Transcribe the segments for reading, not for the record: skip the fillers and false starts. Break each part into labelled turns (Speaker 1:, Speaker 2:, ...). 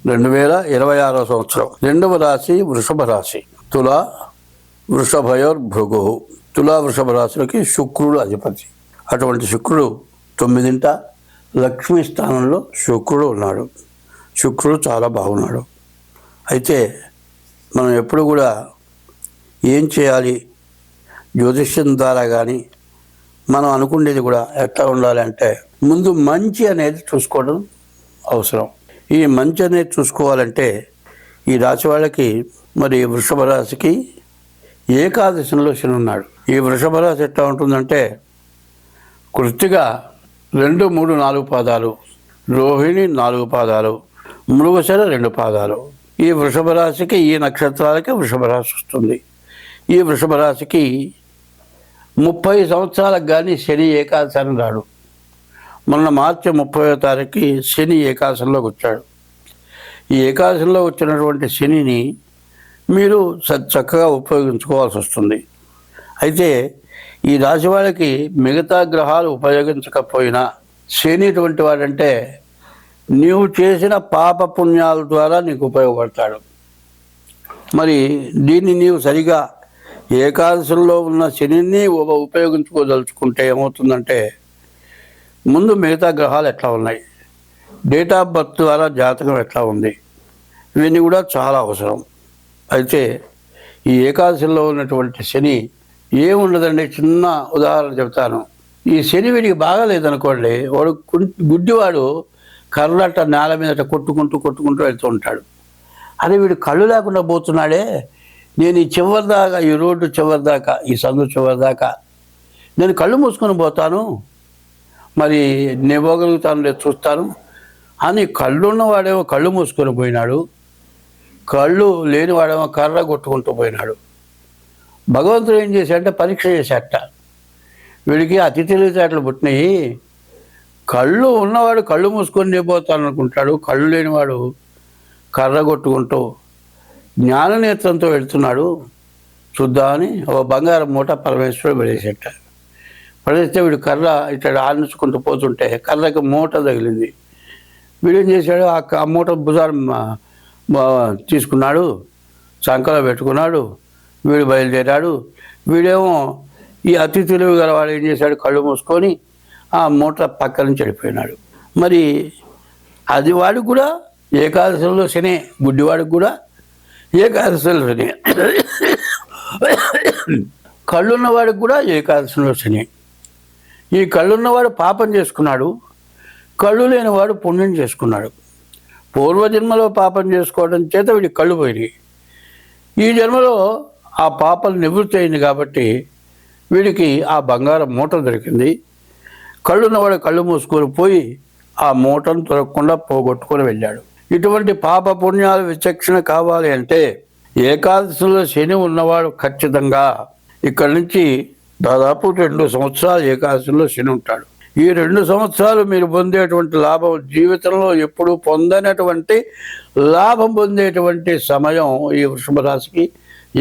Speaker 1: 2026 సంవత్సరం. రెండవ రాశి వృషభ రాశి. తుల వృషభయోర్భృగు. తులా వృషభ రాశులకి శుక్రుడు అధిపతి. అటువంటి శుక్రుడు 9ంట లక్ష్మీ స్థానంలో శుక్రుడు ఉన్నాడు. శుక్రుడు చాలా బాగున్నాడు. అయితే మనం ఎప్పుడు కూడా ఏం చేయాలి, జ్యోతిష్యం ద్వారా కానీ మనం అనుకునేది కూడా ఎట్లా ఉండాలి అంటే, ముందు మంచి అనేది చూసుకోవడం అవసరం. ఈ మంచి అనేది చూసుకోవాలంటే ఈ రాశి వాళ్ళకి, మరి వృషభ రాశికి ఏకాదశంలో శని ఉన్నాడు. ఈ వృషభ రాశి ఎట్లా ఉంటుందంటే, కృత్తిక 2, 3, 4 పాదాలు, రోహిణి 4 పాదాలు, మృగశిర 2 పాదాలు. ఈ వృషభ రాశికి, ఈ నక్షత్రాలకి వృషభ రాశి వస్తుంది. ఈ వృషభ రాశికి 30 సంవత్సరాలకు కానీ శని ఏకాదశాన్ని రాడు. మొన్న మార్చి 30వ తారీఖుకి శని ఏకాదశంలోకి వచ్చాడు. ఈ ఏకాదశంలో వచ్చినటువంటి శనిని మీరు చక్కగా ఉపయోగించుకోవాల్సి వస్తుంది. అయితే ఈ రాశి వాళ్ళకి మిగతా గ్రహాలు ఉపయోగించకపోయినా శని ఎటువంటి వాడంటే, నీవు చేసిన పాప పుణ్యాల ద్వారా నీకు ఉపయోగపడతాడు. మరి దీన్ని నీవు సరిగా ఏకాదశంలో ఉన్న శనిని ఉపయోగించుకోదలుచుకుంటే ఏమవుతుందంటే, ముందు మిగతా గ్రహాలు ఎట్లా ఉన్నాయి, డేట్ ఆఫ్ బర్త్ ద్వారా జాతకం ఎట్లా ఉంది, ఇవన్నీ కూడా చాలా అవసరం. అయితే ఈ ఏకాదశంలో ఉన్నటువంటి శని ఏముండదండి. చిన్న ఉదాహరణ చెబుతాను. ఈ శని వీడికి బాగాలేదనుకోండి, వాడు గుడ్డివాడు కర్రట నేల మీద కొట్టుకుంటూ వెళ్తూ ఉంటాడు. అదే వీడు కళ్ళు లేకుండా పోతున్నాడే, నేను ఈ చివరి దాకా, ఈ రోడ్డు చివరి దాకా, ఈ సందు చివరి దాకా నేను కళ్ళు మూసుకొని పోతాను, మరి నేను పోగలుగుతాను లేదు చూస్తాను అని కళ్ళున్నవాడేమో కళ్ళు మూసుకొని పోయినాడు, కళ్ళు లేనివాడేమో కర్ర కొట్టుకుంటూ పోయినాడు. భగవంతుడు ఏం చేశాడంటే పరీక్ష చేశాట. వీడికి అతి తెలివితేటలు పుట్టినాయి. కళ్ళు ఉన్నవాడు కళ్ళు మూసుకొని నిపోతాను అనుకుంటాడు, కళ్ళు లేనివాడు కర్ర కొట్టుకుంటూ జ్ఞాననేత్రంతో వెళ్తున్నాడు. చూద్దామని ఒక బంగారం మూట పరమేశ్వరుడు పడేసేట. పడేస్తే వీడు కర్ర ఇట్లా ఆనించుకుంటూ పోతుంటే కర్రకి మూట తగిలింది. వీడేం చేశాడు, ఆ మూట భుజాన్ని తీసుకున్నాడు, చంకలో పెట్టుకున్నాడు. వీడు బయలుదేరాడు. వీడేమో ఈ అతి తెలివి గల వాడు ఏం చేశాడు, కళ్ళు మూసుకొని ఆ మూట పక్క నుంచి వెళ్ళిపోయినాడు. మరి అది వాడికి కూడా ఏకాదశంలో శని, గుడ్డివాడికి కూడా ఏకాదశంలో శని, కళ్ళున్నవాడికి కూడా ఏకాదశంలో శని. ఈ కళ్ళున్నవాడు పాపం చేసుకున్నాడు, కళ్ళు లేనివాడు పుణ్యం చేసుకున్నాడు. పూర్వజన్మలో పాపం చేసుకోవడం చేత వీడికి కళ్ళు పోయినాయి. ఈ జన్మలో ఆ పాపం నివృత్తి అయింది కాబట్టి వీడికి ఆ బంగారం మూట దొరికింది. కళ్ళున్నవాడు కళ్ళు మూసుకొని పోయి ఆ మూటను దొరకకుండా పోగొట్టుకొని వెళ్ళాడు. ఇటువంటి పాప పుణ్యాల విచక్షణ కావాలి అంటే ఏకాదశిలో శని ఉన్నవాడు ఖచ్చితంగా ఇక్కడి నుంచి దాదాపు 2 సంవత్సరాలు ఏకాదశిలో శని ఉంటాడు. ఈ 2 సంవత్సరాలు మీరు పొందేటువంటి లాభం జీవితంలో ఎప్పుడు పొందనటువంటి లాభం పొందేటువంటి సమయం ఈ వృషభ రాశికి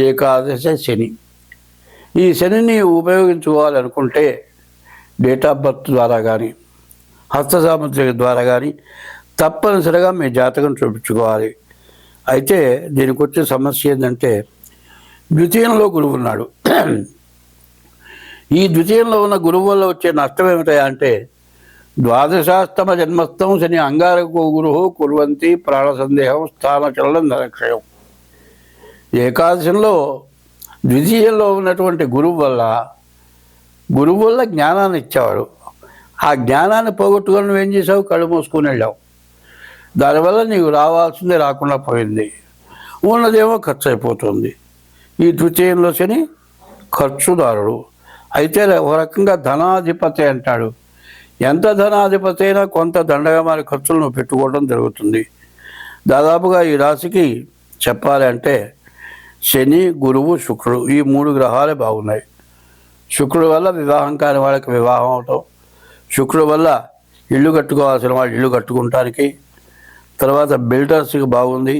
Speaker 1: ఏకాదశ శని. ఈ శనిని ఉపయోగించుకోవాలనుకుంటే డేట్ ఆఫ్ బర్త్ ద్వారా కానీ హస్త సాముద్రిక ద్వారా కానీ తప్పనిసరిగా మీ జాతకం చూపించుకోవాలి. అయితే దీనికి వచ్చే సమస్య ఏంటంటే, ద్వితీయంలో గురువు ఉన్నాడు. ఈ ద్వితీయంలో ఉన్న గురువు వల్ల వచ్చే నష్టం ఏమిటా అంటే, ద్వాదశాస్తమ జన్మస్థం శని అంగారకో గురువు కుర్వంతి ప్రాణ సందేహం స్థానచలనం నరక్షయం. ఏకాదశంలో ద్వితీయంలో ఉన్నటువంటి గురువు వల్ల జ్ఞానాన్ని ఇచ్చేవాడు. ఆ జ్ఞానాన్ని పోగొట్టుకొని నువ్వేం చేసావు, కళ్ళు మూసుకొని వెళ్ళావు. దానివల్ల నీకు రావాల్సిందే రాకుండా పోయింది, ఉన్నదేమో ఖర్చు అయిపోతుంది. ఈ ద్వితీయంలో శని ఖర్చుదారుడు. అయితే ఒక రకంగా ధనాధిపతి అంటాడు. ఎంత ధనాధిపతి అయినా కొంత దండగా మరి ఖర్చులు నువ్వు పెట్టుకోవడం జరుగుతుంది. దాదాపుగా ఈ రాశికి చెప్పాలి అంటే శని, గురువు, శుక్రుడు ఈ 3 గ్రహాలే బాగున్నాయి. శుక్రుడు వల్ల వివాహం కాని వాళ్ళకి వివాహం అవటం, శుక్రుడు వల్ల ఇల్లు కట్టుకోవాల్సిన వాళ్ళు ఇల్లు కట్టుకుంటానికి, తర్వాత బిల్డర్స్కి బాగుంది.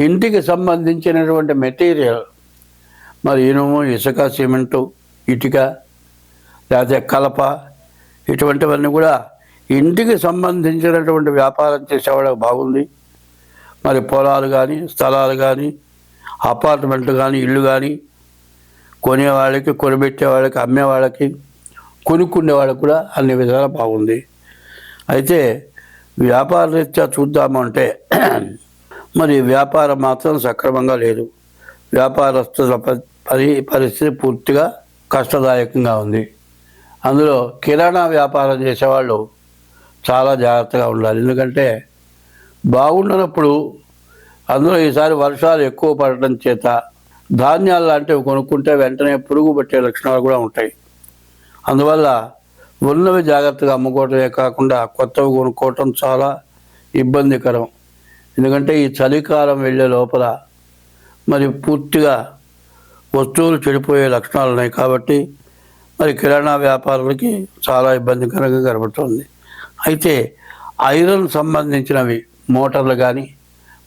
Speaker 1: ఇంటికి సంబంధించినటువంటి మెటీరియల్, మరి ఇనుము, ఇసుక, సిమెంటు, ఇటుక, లేకపోతే కలప, ఇటువంటివన్నీ కూడా ఇంటికి సంబంధించినటువంటి వ్యాపారం చేసేవాళ్ళకి బాగుంది. మరి పొలాలు కానీ, స్థలాలు కానీ, అపార్ట్మెంట్లు కానీ, ఇల్లు కానీ కొనేవాళ్ళకి, కొనిపెట్టే వాళ్ళకి, అమ్మేవాళ్ళకి, కొనుక్కునే వాళ్ళకి కూడా అన్ని విధాలా బాగుంది. అయితే వ్యాపార రీత్యా చూద్దామంటే మరి వ్యాపారం మాత్రం సక్రమంగా లేదు. వ్యాపారస్తుల పరిస్థితి పూర్తిగా కష్టదాయకంగా ఉంది. అందులో కిరాణా వ్యాపారం చేసేవాళ్ళు చాలా జాగ్రత్తగా ఉండాలి. ఎందుకంటే బాగుండనప్పుడు అందులో ఈసారి వర్షాలు ఎక్కువ పడటం చేత ధాన్యాలు లాంటివి కొనుక్కుంటే వెంటనే పురుగు పట్టే లక్షణాలు కూడా ఉంటాయి. అందువల్ల ఉన్నవి జాగ్రత్తగా అమ్ముకోవటమే కాకుండా కొత్తవి కొనుక్కోవటం చాలా ఇబ్బందికరం. ఎందుకంటే ఈ చలికాలం వెళ్ళే లోపల మరి పూర్తిగా వస్తువులు చెడిపోయే లక్షణాలు ఉన్నాయి. కాబట్టి మరి కిరాణా వ్యాపారులకి చాలా ఇబ్బందికరంగా కనబడుతుంది. అయితే ఐరన్ సంబంధించినవి మోటార్లు కానీ,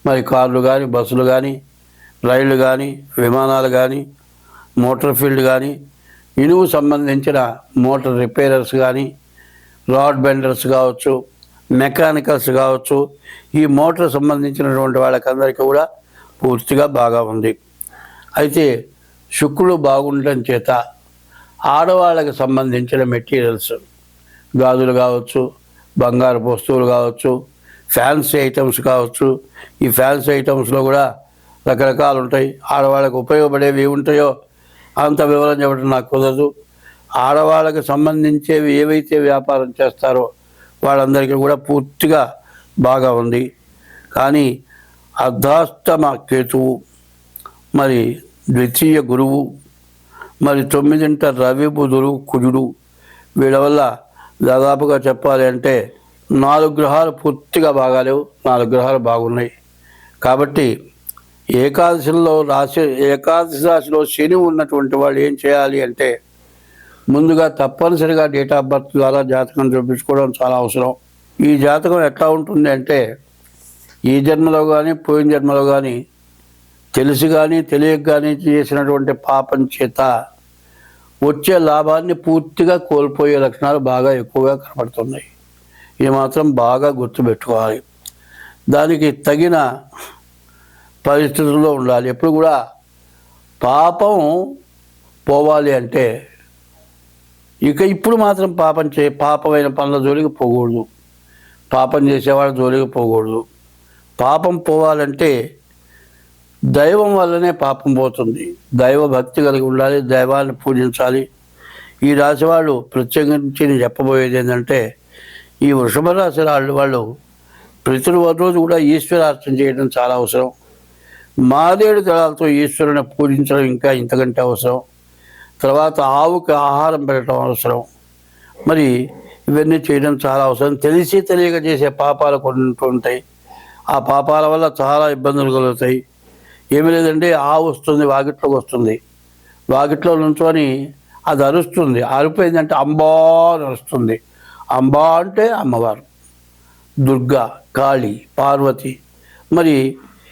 Speaker 1: మరి కార్లు కానీ, బస్సులు కానీ, రైళ్ళు కానీ, విమానాలు కానీ, మోటార్ ఫీల్డ్ కానీ, ఇనుము సంబంధించిన మోటార్ రిపేరర్స్ కానీ, రాడ్ బెండర్స్ కావచ్చు, మెకానికల్స్ కావచ్చు, ఈ మోటార్ సంబంధించినటువంటి వాళ్ళకందరికీ కూడా పూర్తిగా బాగా ఉంది. అయితే శుక్రుడు బాగుండటం చేత ఆడవాళ్ళకి సంబంధించిన మెటీరియల్స్, గాజులు కావచ్చు, బంగారు వస్తువులు కావచ్చు, ఫ్యాన్సీ ఐటమ్స్ కావచ్చు, ఈ ఫ్యాన్సీ ఐటమ్స్లో కూడా రకరకాలు ఉంటాయి. ఆడవాళ్ళకి ఉపయోగపడేవి ఏవి ఉంటాయో అంత వివరం చెప్పడం నాకు కుదరదు. ఆడవాళ్ళకి సంబంధించేవి ఏవైతే వ్యాపారం చేస్తారో వాళ్ళందరికీ కూడా పూర్తిగా బాగా ఉంది. కానీ అర్ధాష్టమ కేతువు, మరి ద్వితీయ గురువు, మరి 9 రవి, బుధుడు, కుజుడు, వీళ్ళ వల్ల దాదాపుగా చెప్పాలి అంటే 4 గ్రహాలు పూర్తిగా బాగాలేవు, 4 గ్రహాలు బాగున్నాయి. కాబట్టి ఏకాదశి రాశిలో శని ఉన్నటువంటి వాళ్ళు ఏం చేయాలి అంటే ముందుగా తప్పనిసరిగా డేట్ ఆఫ్ బర్త్ ద్వారా జాతకం చూపించుకోవడం చాలా అవసరం. ఈ జాతకం ఎట్లా ఉంటుంది అంటే ఈ జన్మలో కానీ, పోయిన జన్మలో కానీ తెలిసి కానీ తెలియక కానీ చేసినటువంటి పాపం చేత వచ్చే లాభాన్ని పూర్తిగా కోల్పోయే లక్షణాలు బాగా ఎక్కువగా కనబడుతున్నాయి. ఇది మాత్రం బాగా గుర్తుపెట్టుకోవాలి. దానికి తగిన పరిస్థితుల్లో ఉండాలి. ఎప్పుడు కూడా పాపం పోవాలి అంటే ఇప్పుడు మాత్రం పాపమైన పనుల జోలికి పోకూడదు, పాపం చేసేవాళ్ళ జోలికి పోకూడదు. పాపం పోవాలంటే దైవం వల్లనే పాపం పోతుంది. దైవ భక్తి కలిగి ఉండాలి, దైవాన్ని పూజించాలి. ఈ రాశి వాళ్ళు ప్రత్యేకించి నేను చెప్పబోయేది ఏంటంటే ఈ వృషభ రాశి వాళ్ళు ప్రతిరోజు కూడా ఈశ్వరార్చన చేయడం చాలా అవసరం. మారేడు దళాలతో ఈశ్వరుని పూజించడం ఇంకా ఇంతకంటే అవసరం. తర్వాత ఆవుకి ఆహారం పెట్టడం అవసరం. మరి ఇవన్నీ చేయడం చాలా అవసరం. తెలిసి తెలియక చేసే పాపాలు కొన్ని ఉంటాయి. ఆ పాపాల వల్ల చాలా ఇబ్బందులు కలుగుతాయి. ఏమీ లేదంటే ఆవు వస్తుంది, వాకిట్లోకి వస్తుంది, వాకిట్లో నుంచొని అది అరుస్తుంది. అరిపోయిందంటే అంబా అని అరుస్తుంది. అంబా అంటే అమ్మవారు, దుర్గా, కాళీ, పార్వతి. మరి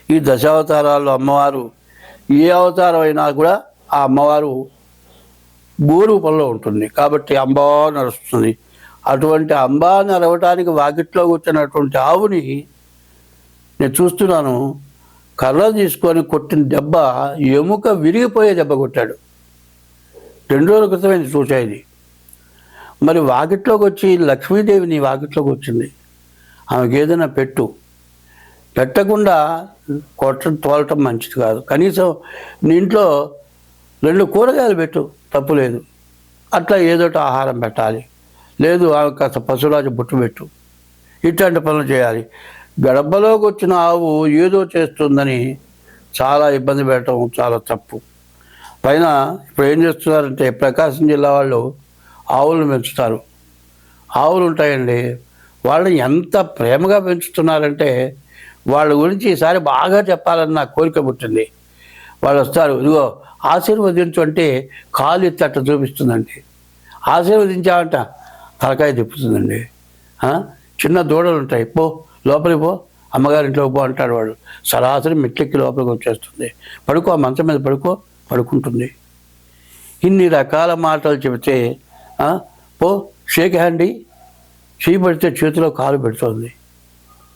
Speaker 1: ఈ దశావతారాల్లో అమ్మవారు ఏ అవతారం అయినా కూడా ఆ అమ్మవారు భూరూపంలో ఉంటుంది. కాబట్టి అంబా నడుస్తుంది. అటువంటి అంబా నడవటానికి వాకిట్లో కూర్చున్నటువంటి ఆవుని నేను చూస్తున్నాను. కర్ర తీసుకొని కొట్టిన దెబ్బ ఎముక విరిగిపోయే దెబ్బ కొట్టాడు. 2 రోజుల క్రితమే చూసేది. మరి వాకిట్లోకి వచ్చి లక్ష్మీదేవి నీ వాకిట్లోకి వచ్చింది, ఆమెకి ఏదైనా పెట్టకుండా తోలటం మంచిది కాదు. కనీసం నీ ఇంట్లో 2 కూరగాయలు పెట్టు, తప్పు లేదు. అట్లా ఏదోటి ఆహారం పెట్టాలి. లేదు ఆమె కాస్త పశురాజు బుట్టు పెట్టు. ఇట్లాంటి పనులు చేయాలి. గడపలోకి వచ్చిన ఆవు ఏదో చేస్తుందని చాలా ఇబ్బంది పెట్టడం చాలా తప్పు. పైన ఇప్పుడు ఏం చేస్తున్నారంటే ప్రకాశం జిల్లా వాళ్ళు ఆవులను పెంచుతారు. ఆవులు ఉంటాయండి, వాళ్ళని ఎంత ప్రేమగా పెంచుతున్నారంటే వాళ్ళ గురించి ఈసారి బాగా చెప్పాలని నాకు కోరిక పుట్టింది. వాళ్ళు వస్తారు, ఇదిగో ఆశీర్వదించు అంటే కాలు ఎత్తట్ట చూపిస్తుందండి. ఆశీర్వదించామంట తలకాయ తిప్పుతుందండి. చిన్న దూడలు ఉంటాయి, పో లోపలికి పో, అమ్మగారింట్లోకి పో అంటాడు వాడు. సరాసరి మెట్లెక్కి లోపలికి వచ్చేస్తుంది. పడుకో, ఆ మంచం మీద పడుకుంటుంది. ఇన్ని రకాల మాటలు చెబితే పో షేక్ హ్యాండ్ చేయి పెడితే చేతిలో కాలు పెడుతుంది.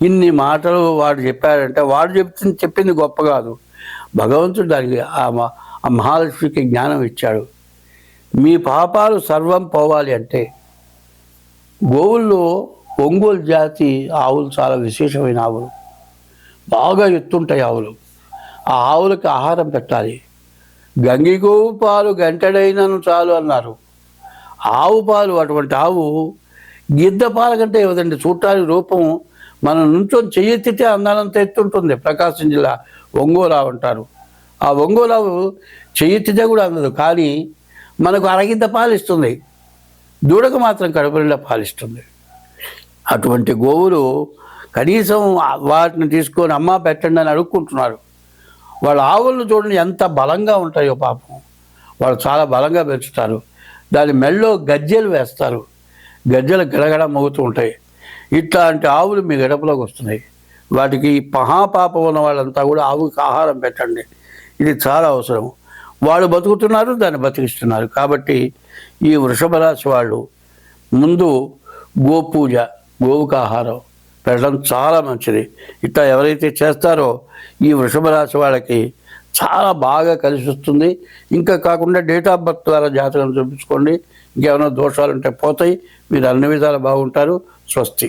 Speaker 1: ఇన్ని మాటలు వాడు చెప్పాడంటే వాడు చెప్పింది గొప్ప కాదు, భగవంతుడు దానికి ఆ మహాలక్ష్మికి జ్ఞానం ఇచ్చాడు. మీ పాపాలు సర్వం పోవాలి అంటే గోవుల్లో ఒంగోలు జాతి ఆవులు చాలా విశేషమైన ఆవులు, బాగా ఎత్తుంటాయి ఆవులు. ఆ ఆవులకి ఆహారం పెట్టాలి. గంగిగోవు పాలు గంటెడైనను చాలు అన్నారు. ఆవు పాలు, అటువంటి ఆవు గిద్ద పాల కంటే ఇవ్వదండి. చూడటానికి రూపం మనం నుంచొని చెయ్యెత్తితే అందానంత ఎత్తుంటుంది. ప్రకాశం జిల్లా ఒంగోలావు అంటారు. ఆ ఒంగోలావు చెయ్యెత్తితే కూడా అందదు, కానీ మనకు అరగిద్ద పాలు ఇస్తుంది. దూడకు మాత్రం కడుపు నిండా పాలిస్తుంది. అటువంటి గోవులు కనీసం వాటిని తీసుకొని అమ్మ పెట్టండి అని అడుక్కుంటున్నారు. వాళ్ళ ఆవులను చూడండి ఎంత బలంగా ఉంటాయో పాపం. వాళ్ళు చాలా బలంగా పెంచుతారు. దాని మెళ్ళో గజ్జెలు వేస్తారు, గజ్జెలు గడగడ మోగుతూ ఉంటాయి. ఇట్లాంటి ఆవులు మీ గడపలోకి వస్తున్నాయి. వాటికి మహాపాపం ఉన్న వాళ్ళంతా కూడా ఆవుకి ఆహారం పెట్టండి. ఇది చాలా అవసరం. వాళ్ళు బతుకుతున్నారు, దాన్ని బతికిస్తున్నారు. కాబట్టి ఈ వృషభ రాశి వాళ్ళు ముందు గోపూజ, గోవుకు ఆహారం పెట్టడం చాలా మంచిది. ఇట్లా ఎవరైతే చేస్తారో ఈ వృషభ రాశి వాళ్ళకి చాలా బాగా కలిసి వస్తుంది. ఇంకా కాకుండా డేట్ ఆఫ్ బర్త్ ద్వారా జాతకం చూపించుకోండి. ఇంకేమైనా దోషాలు ఉంటే పోతాయి. మీరు అన్ని విధాలు బాగుంటారు. స్వస్తి.